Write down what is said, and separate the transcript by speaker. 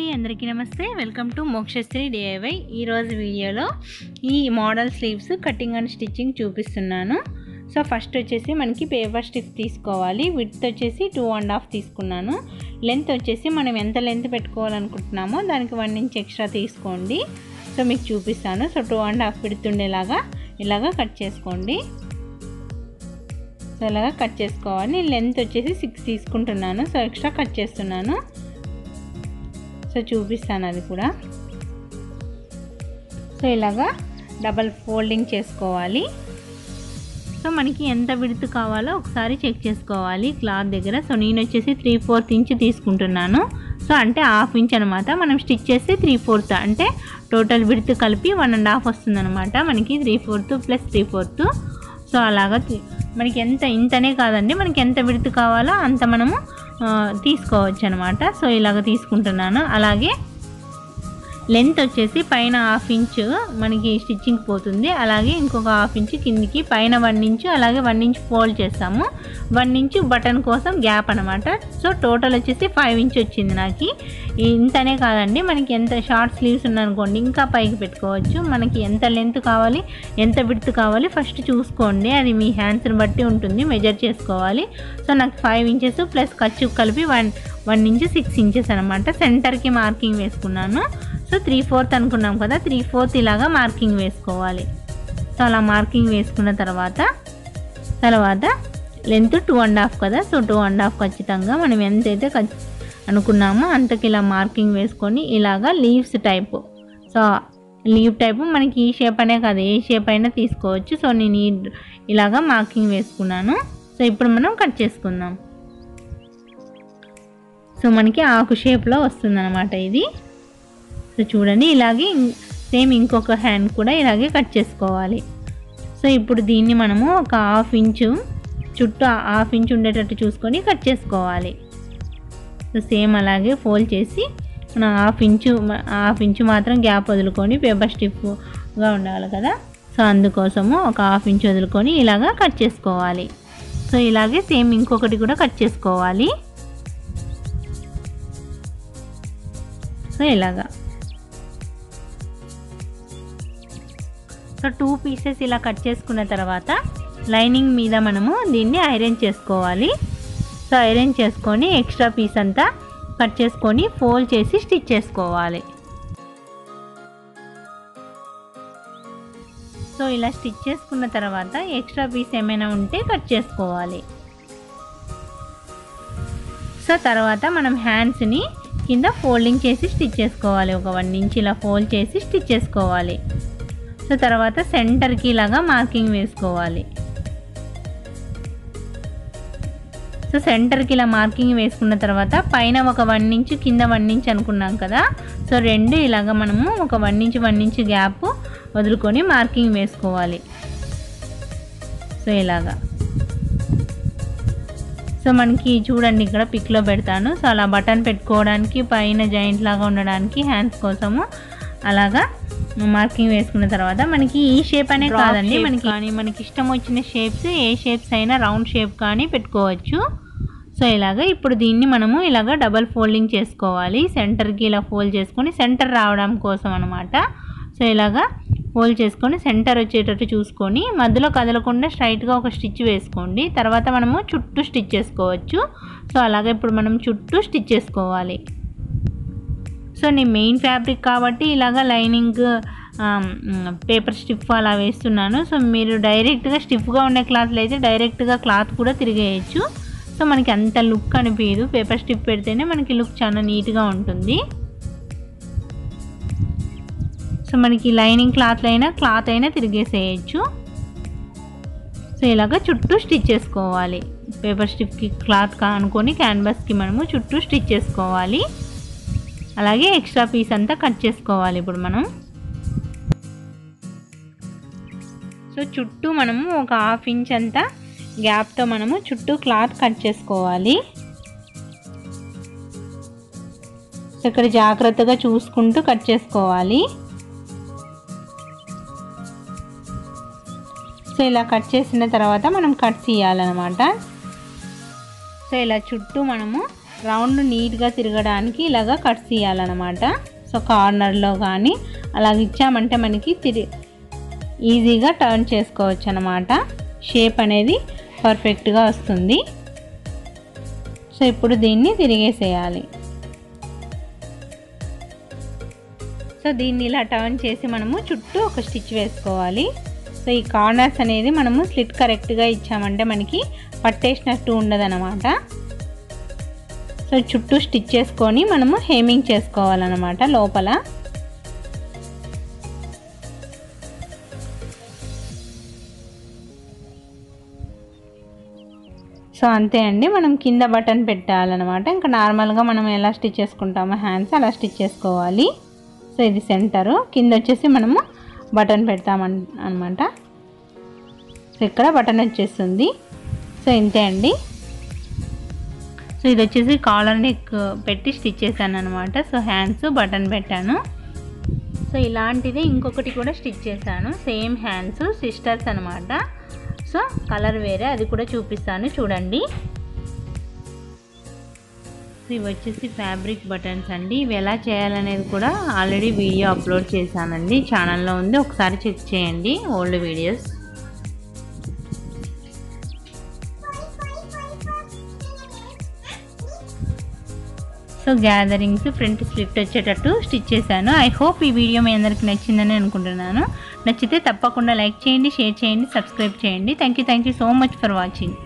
Speaker 1: అండి, అందరికీ నమస్తే. Welcome to Mokshasri DIY. ఈరోజు వీడియోలో ఈ model sleeves cutting and stitching చూపిస్తున్నాను. సో ఫస్ట్ వచ్చేసి మనకి పేపర్ స్టిఫ్ తీసుకోవాలి. విడ్త్ వచ్చేసి 2.5 తీసుకున్నాను. లెంత్ వచ్చేసి మనం ఎంత లెంత్ పెట్టుకోవాలనుకుంటున్నామో దానికి 1 ఇంచ్ ఎక్స్ట్రా తీసుకోండి. సో మీకు చూపిస్తాను. సో 2.5 విడ్త్ ఉండేలాగా ఇలాగా కట్ చేసుకోండి. సో ఇలాగా కట్ చేసుకోవాలి. లెంత్ వచ్చేసి 6 తీసుకుంటున్నాను. సో ఎక్స్ట్రా కట్ చేస్తున్నాను. సో చూపిస్తాను అది కూడా. సో ఇలాగా డబల్ ఫోల్డింగ్ చేసుకోవాలి. సో మనకి ఎంత విడ్త్ కావాలో ఒకసారి చెక్ చేసుకోవాలి క్లాత్ దగ్గర. సో నేను వచ్చేసి 3/4 ఇంచ్ తీసుకుంటున్నాను. సో అంటే 1/2 ఇంచ్ అనమాట. మనం స్టిచ్ చేస్తే 3/4 అంటే టోటల్ విడ్త్ కలిపి 1.5 వస్తుంది అనమాట. మనకి 3/4 + 3/4. సో అలాగా మనకి ఇంతనే కాదండి, మనకి ఎంత విడ్త్ కావాలో అంత మనము తీసుకోవచ్చు అనమాట. సో ఇలాగ తీసుకుంటున్నాను. అలాగే లెంత్ వచ్చేసి పైన 1/2 ఇంచ్ మనకి స్టిచ్చింగ్ పోతుంది. అలాగే ఇంకొక 1/2 ఇంచ్ కిందికి, పైన 1 ఇంచ్, అలాగే 1 ఇంచ్ ఫోల్డ్ చేస్తాము. 1 ఇంచ్ బటన్ కోసం గ్యాప్ అనమాట. సో టోటల్ వచ్చేసి 5 ఇంచ్ వచ్చింది నాకు. ఇంతనే కాదండి, మనకి ఎంత షార్ట్ స్లీవ్స్ ఉన్నాయనుకోండి ఇంకా పైకి పెట్టుకోవచ్చు. మనకి ఎంత లెంత్ కావాలి, ఎంత విడ్త్ కావాలి ఫస్ట్ చూసుకోండి. అది మీ హ్యాండ్స్ని బట్టి ఉంటుంది, మెజర్ చేసుకోవాలి. సో నాకు 5 ఇంచెస్ ప్లస్ ఖర్చు కలిపి 1 ఇంచ్ 6 ఇంచెస్ అనమాట. సెంటర్కి మార్కింగ్ వేసుకున్నాను. సో 3/4 అనుకున్నాం కదా, 3/4 ఇలాగా మార్కింగ్ వేసుకోవాలి. సో అలా మార్కింగ్ వేసుకున్న తర్వాత లెంత్ 2.5 కదా. సో 2.5 ఖచ్చితంగా మనం ఎంతైతే అనుకున్నామో అంతకి ఇలా మార్కింగ్ వేసుకొని ఇలాగా leaves type. So leave type మనకి ఈ షేప్ అనే కాదు, ఏ షేప్ అయినా తీసుకోవచ్చు. సో నేను ఇలాగా మార్కింగ్ వేసుకున్నాను. సో ఇప్పుడు మనం కట్ చేసుకుందాం. సో మనకి ఆకు షేప్లో వస్తుందన్నమాట ఇది. సో చూడండి, ఇలాగే సేమ్ ఇంకొక హ్యాండ్ కూడా ఇలాగే కట్ చేసుకోవాలి. సో ఇప్పుడు దీన్ని మనము ఒక 1/2 ఇంచు చుట్టూ 1/2 ఇంచ్ ఉండేటట్టు చూసుకొని కట్ చేసుకోవాలి. సో సేమ్ అలాగే ఫోల్డ్ చేసి మనం 1/2 ఇంచు మాత్రం గ్యాప్ వదులుకొని పేపర్ స్టిఫ్గా ఉండాలి కదా. సో అందుకోసము ఒక 1/2 ఇంచ్ వదులుకొని ఇలాగా కట్ చేసుకోవాలి. సో ఇలాగే సేమ్ ఇంకొకటి కూడా కట్ చేసుకోవాలి. సో ఇలాగా సో 2 పీసెస్ ఇలా కట్ చేసుకున్న తర్వాత లైనింగ్ మీద మనము దీన్ని ఐరన్ చేసుకోవాలి. సో ఐరన్ చేసుకొని ఎక్స్ట్రా పీస్ అంతా కట్ చేసుకొని ఫోల్డ్ చేసి స్టిచ్ చేసుకోవాలి. సో ఇలా స్టిచ్ చేసుకున్న తర్వాత ఎక్స్ట్రా పీస్ ఏమైనా ఉంటే కట్ చేసుకోవాలి. సో తర్వాత మనం హ్యాండ్స్ని కింద ఫోల్డింగ్ చేసి స్టిచ్ చేసుకోవాలి. ఒక 1 ఇంచ్ ఇలా ఫోల్డ్ చేసి స్టిచ్ చేసుకోవాలి. సో తర్వాత సెంటర్కి ఇలాగా మార్కింగ్ వేసుకోవాలి. సో సెంటర్కి ఇలా మార్కింగ్ వేసుకున్న తర్వాత పైన ఒక 1 ఇంచ్, కింద 1 ఇంచ్ అనుకున్నాం కదా. సో రెండు ఇలాగా మనము ఒక 1 ఇంచ్ గ్యాప్ వదులుకొని మార్కింగ్ వేసుకోవాలి. సో ఇలాగా. సో మనకి చూడండి, ఇక్కడ పిక్లో పెడతాను. సో అలా బటన్ పెట్టుకోవడానికి, పైన జాయింట్ లాగా ఉండడానికి హ్యాండ్స్ కోసము అలాగా మార్కింగ్ వేసుకున్న తర్వాత మనకి ఈ షేప్ అనే కాదండి, మనకి ఇష్టం వచ్చిన షేప్స్, ఏ షేప్స్ అయినా రౌండ్ షేప్ కానీ పెట్టుకోవచ్చు. సో ఇలాగా ఇప్పుడు దీన్ని మనము ఇలాగా డబల్ ఫోల్డింగ్ చేసుకోవాలి. సెంటర్కి ఇలా ఫోల్డ్ చేసుకొని సెంటర్ రావడం కోసం అనమాట. సో ఇలాగా ఫోల్డ్ చేసుకొని సెంటర్ వచ్చేటట్టు చూసుకొని మధ్యలో కదలకుండా స్ట్రైట్గా ఒక స్టిచ్ వేసుకోండి. తర్వాత మనము చుట్టూ స్టిచ్ చేసుకోవచ్చు. సో అలాగే ఇప్పుడు మనం చుట్టూ స్టిచ్ చేసుకోవాలి. సో నేను మెయిన్ ఫ్యాబ్రిక్ కాబట్టి ఇలాగా లైనింగ్ పేపర్ స్టిఫ్ అలా వేస్తున్నాను. సో మీరు డైరెక్ట్గా స్టిఫ్గా ఉండే క్లాత్లు అయితే డైరెక్ట్గా క్లాత్ కూడా తిరిగేయచ్చు. సో మనకి అంత లుక్ అనిపించదు. పేపర్ స్టిఫ్ పెడితేనే మనకి లుక్ చాలా నీట్గా ఉంటుంది. సో మనకి లైనింగ్ క్లాత్ అయినా తిరిగేసేయచ్చు. సో ఇలాగ చుట్టూ స్టిచ్ చేసుకోవాలి. పేపర్ స్టిఫ్కి క్లాత్ అనుకొని క్యాన్వాస్కి మనము చుట్టూ స్టిచ్ చేసుకోవాలి. అలాగే ఎక్స్ట్రా పీస్ అంతా కట్ చేసుకోవాలి ఇప్పుడు మనం. సో చుట్టూ మనము ఒక 1/2 ఇంచ్ అంతా గ్యాప్తో మనము చుట్టూ క్లాత్ కట్ చేసుకోవాలి. సో ఇక్కడ జాగ్రత్తగా చూసుకుంటూ కట్ చేసుకోవాలి. సో ఇలా కట్ చేసిన తర్వాత మనం కట్ చేయాలన్నమాట. సో ఇలా చుట్టూ మనము రౌండ్ నీట్గా తిరగడానికి ఇలాగా కట్స్ తీయాలన్నమాట. సో కార్నర్లో కానీ అలాగ ఇచ్చామంటే మనకి ఈజీగా టర్న్ చేసుకోవచ్చు అన్నమాట. షేప్ అనేది పర్ఫెక్ట్గా వస్తుంది. సో ఇప్పుడు దీన్ని తిరిగేసేయాలి. సో దీన్ని ఇలా టర్న్ చేసి మనము చుట్టూ ఒక స్టిచ్ వేసుకోవాలి. సో ఈ కార్నర్స్ అనేది మనము స్లిట్ కరెక్ట్గా ఇచ్చామంటే మనకి పట్టేసినట్టు ఉండదన్నమాట. సో చుట్టూ స్టిచ్ చేసుకొని మనము హేమింగ్ చేసుకోవాలన్నమాట లోపల. సో అంతే అండి, మనం కింద బటన్ పెట్టాలన్నమాట. ఇంకా నార్మల్గా మనం ఎలా స్టిచ్ చేసుకుంటామో హ్యాండ్స్ అలా స్టిచ్ చేసుకోవాలి. సో ఇది సెంటరు, కింద వచ్చేసి మనము బటన్ పెడతామన్నమాట. సో ఇక్కడ బటన్ వచ్చేస్తుంది. సో ఇంతే అండి. సో ఇది వచ్చేసి కాలర్ నెక్ పెట్టి స్టిచ్ చేశాను అనమాట. సో హ్యాండ్స్ బటన్ పెట్టాను. సో ఇలాంటిదే ఇంకొకటి కూడా స్టిచ్ చేశాను, సేమ్ హ్యాండ్స్, సిస్టర్స్ అనమాట. సో కలర్ వేరే, అది కూడా చూపిస్తాను చూడండి. సో ఇవి వచ్చేసి ఫ్యాబ్రిక్ బటన్స్ అండి. ఇవి ఎలా చేయాలనేది కూడా ఆల్రెడీ వీడియో అప్లోడ్ చేశానండి, ఛానల్లో ఉంది, ఒకసారి చెక్ చేయండి old videos. So gatherings front slit వచ్చేటట్టు స్టిచ్ చేశాను. ఐ హోప్ ఈ వీడియో మీ అందరికి నచ్చిందని అనుకుంటున్నాను. నచ్చితే తప్పకుండా లైక్ చేయండి, షేర్ చేయండి, సబ్స్క్రైబ్ చేయండి. Thank you so much for watching.